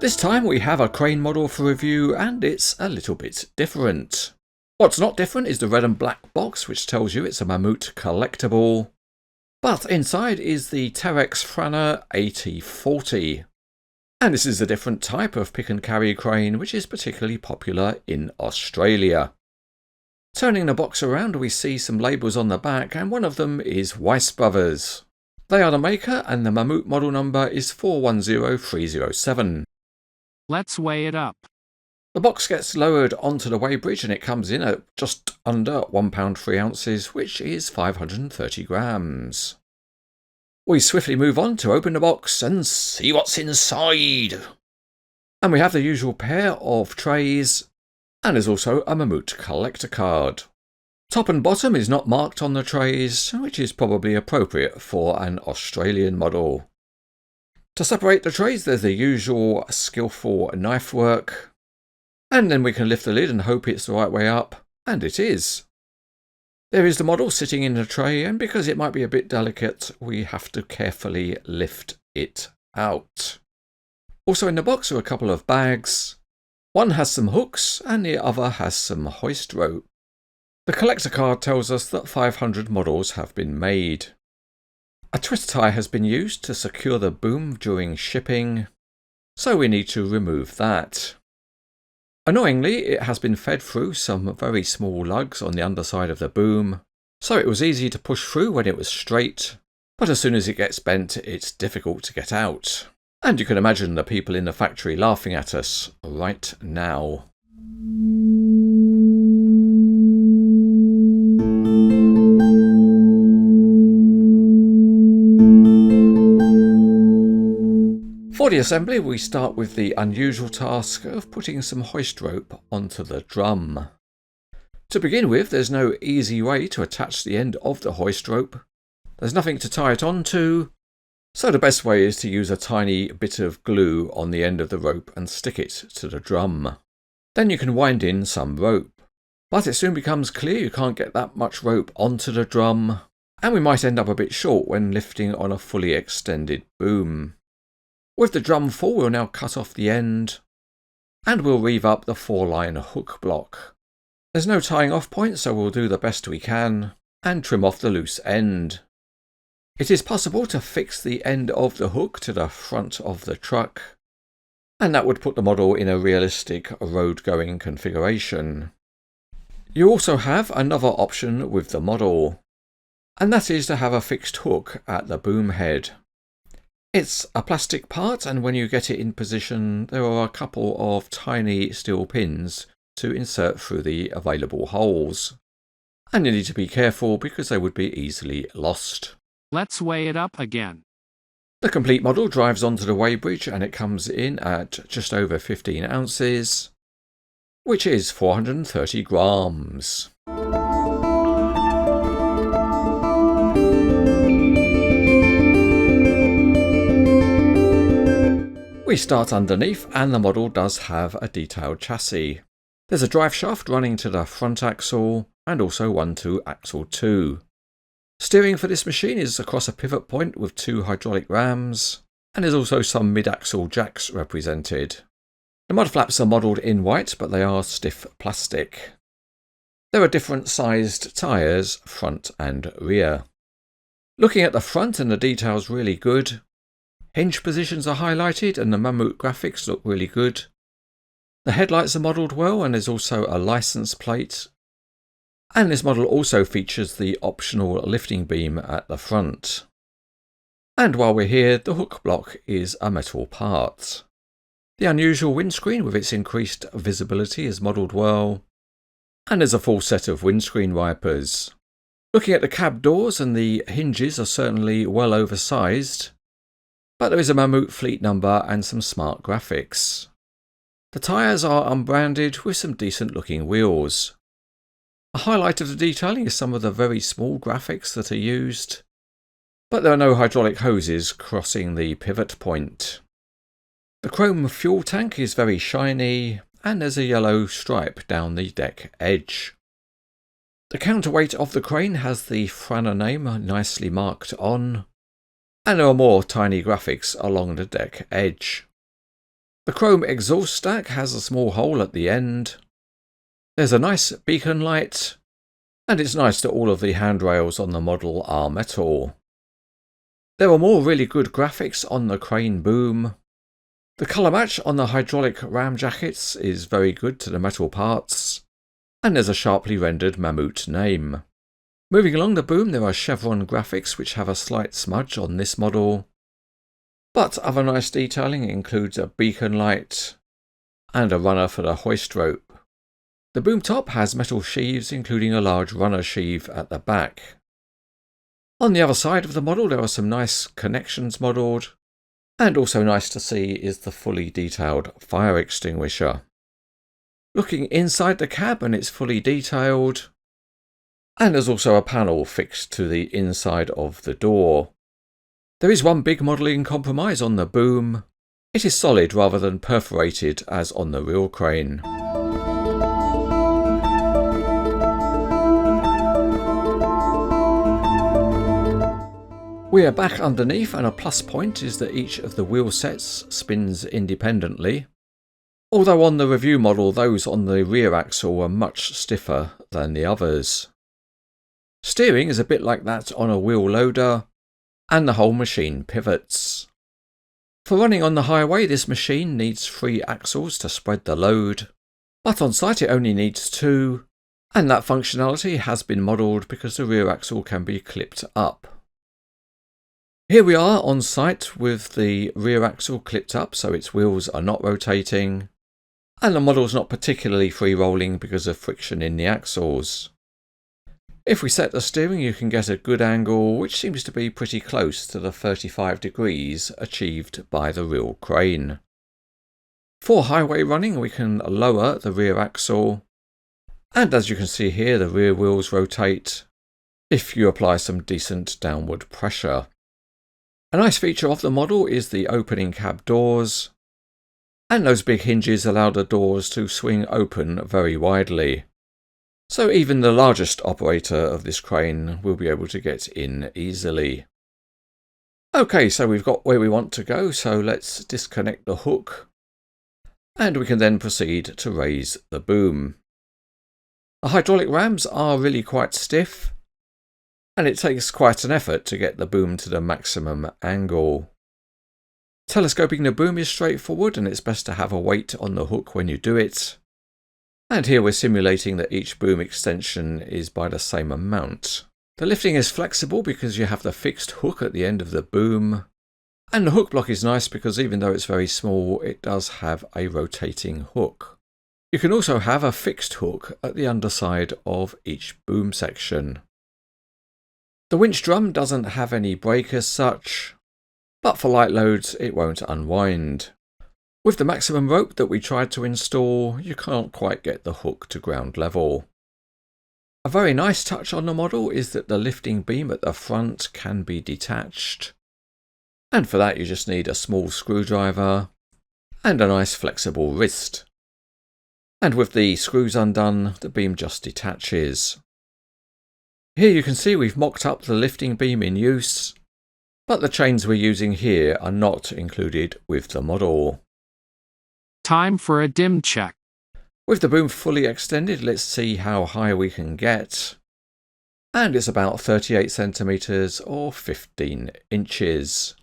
This time we have a crane model for review, and it's a little bit different. What's not different is the red and black box, which tells you it's a Mammoet collectible. But inside is the Terex Franna AT-40. And this is a different type of pick and carry crane, which is particularly popular in Australia. Turning the box around, we see some labels on the back, and one of them is Weiss Brothers. They are the maker, and the Mammoet model number is 410307. Let's weigh it up. The box gets lowered onto the weighbridge and it comes in at just under 1 pound 3 ounces, which is 530 grams. We swiftly move on to open the box and see what's inside. And we have the usual pair of trays, and there's also a Mammoet collector card. Top and bottom is not marked on the trays, which is probably appropriate for an Australian model. To separate the trays, there's the usual skillful knife work. And then we can lift the lid and hope it's the right way up, and it is. There is the model sitting in the tray, and because it might be a bit delicate, we have to carefully lift it out. Also in the box are a couple of bags. One has some hooks, and the other has some hoist rope. The collector card tells us that 500 models have been made. A twist tie has been used to secure the boom during shipping, so we need to remove that. Annoyingly, it has been fed through some very small lugs on the underside of the boom, so it was easy to push through when it was straight, but as soon as it gets bent, it's difficult to get out. And you can imagine the people in the factory laughing at us right now. For the assembly, we start with the unusual task of putting some hoist rope onto the drum. To begin with, there's no easy way to attach the end of the hoist rope. There's nothing to tie it onto, so the best way is to use a tiny bit of glue on the end of the rope and stick it to the drum. Then you can wind in some rope. But it soon becomes clear you can't get that much rope onto the drum, and we might end up a bit short when lifting on a fully extended boom. With the drum full, we'll now cut off the end, and we'll reeve up the 4-line hook block. There's no tying off point, so we'll do the best we can, and trim off the loose end. It is possible to fix the end of the hook to the front of the truck, and that would put the model in a realistic road-going configuration. You also have another option with the model, and that is to have a fixed hook at the boom head. It's a plastic part, and when you get it in position, there are a couple of tiny steel pins to insert through the available holes. And you need to be careful because they would be easily lost. Let's weigh it up again. The complete model drives onto the weighbridge and it comes in at just over 15 ounces, which is 430 grams. We start underneath, and the model does have a detailed chassis. There's a drive shaft running to the front axle, and also one to axle 2. Steering for this machine is across a pivot point with 2 hydraulic rams, and there's also some mid-axle jacks represented. The mud flaps are modelled in white, but they are stiff plastic. There are different sized tyres, front and rear. Looking at the front, and the detail's really good. Hinge positions are highlighted and the Mammoet graphics look really good. The headlights are modelled well, and there's also a license plate. And this model also features the optional lifting beam at the front. And while we're here, the hook block is a metal part. The unusual windscreen with its increased visibility is modelled well. And there's a full set of windscreen wipers. Looking at the cab doors, and the hinges are certainly well oversized. But there is a Mammoet fleet number and some smart graphics. The tyres are unbranded with some decent looking wheels. A highlight of the detailing is some of the very small graphics that are used, but there are no hydraulic hoses crossing the pivot point. The chrome fuel tank is very shiny, and there's a yellow stripe down the deck edge. The counterweight of the crane has the Franna name nicely marked on, and there are more tiny graphics along the deck edge. The chrome exhaust stack has a small hole at the end. There's a nice beacon light, and it's nice that all of the handrails on the model are metal. There are more really good graphics on the crane boom. The colour match on the hydraulic ram jackets is very good to the metal parts, and there's a sharply rendered Mammoet name. Moving along the boom, there are chevron graphics which have a slight smudge on this model, but other nice detailing includes a beacon light and a runner for the hoist rope. The boom top has metal sheaves, including a large runner sheave at the back. On the other side of the model there are some nice connections modelled, and also nice to see is the fully detailed fire extinguisher. Looking inside the cabin, it's fully detailed, and there's also a panel fixed to the inside of the door. There is one big modelling compromise on the boom. It is solid rather than perforated as on the real crane. We are back underneath, and a plus point is that each of the wheel sets spins independently. Although on the review model those on the rear axle were much stiffer than the others. Steering is a bit like that on a wheel loader, and the whole machine pivots. For running on the highway, this machine needs 3 axles to spread the load, but on site it only needs 2, and that functionality has been modelled because the rear axle can be clipped up. Here we are on site with the rear axle clipped up so its wheels are not rotating, and the model's not particularly free rolling because of friction in the axles. If we set the steering, you can get a good angle which seems to be pretty close to the 35 degrees achieved by the real crane. For highway running we can lower the rear axle, and as you can see here the rear wheels rotate if you apply some decent downward pressure. A nice feature of the model is the opening cab doors, and those big hinges allow the doors to swing open very widely. So even the largest operator of this crane will be able to get in easily. Okay, so we've got where we want to go, so let's disconnect the hook, and we can then proceed to raise the boom. The hydraulic rams are really quite stiff, and it takes quite an effort to get the boom to the maximum angle. Telescoping the boom is straightforward, and it's best to have a weight on the hook when you do it. And here we're simulating that each boom extension is by the same amount. The lifting is flexible because you have the fixed hook at the end of the boom, and the hook block is nice because even though it's very small, it does have a rotating hook. You can also have a fixed hook at the underside of each boom section. The winch drum doesn't have any brake as such, but for light loads it won't unwind. With the maximum rope that we tried to install, you can't quite get the hook to ground level. A very nice touch on the model is that the lifting beam at the front can be detached, and for that you just need a small screwdriver and a nice flexible wrist. And with the screws undone, the beam just detaches. Here you can see we've mocked up the lifting beam in use, but the chains we're using here are not included with the model. Time for a dim check. With the boom fully extended, let's see how high we can get. And it's about 38 centimeters or 15 inches.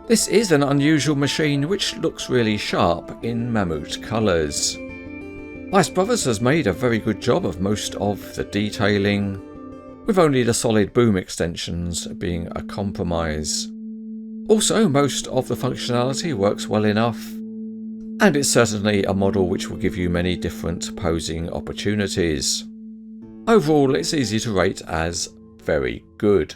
This is an unusual machine which looks really sharp in Mammoet colours. Weiss Brothers has made a very good job of most of the detailing, with only the solid boom extensions being a compromise. Also, most of the functionality works well enough, and it's certainly a model which will give you many different posing opportunities. Overall, it's easy to rate as very good.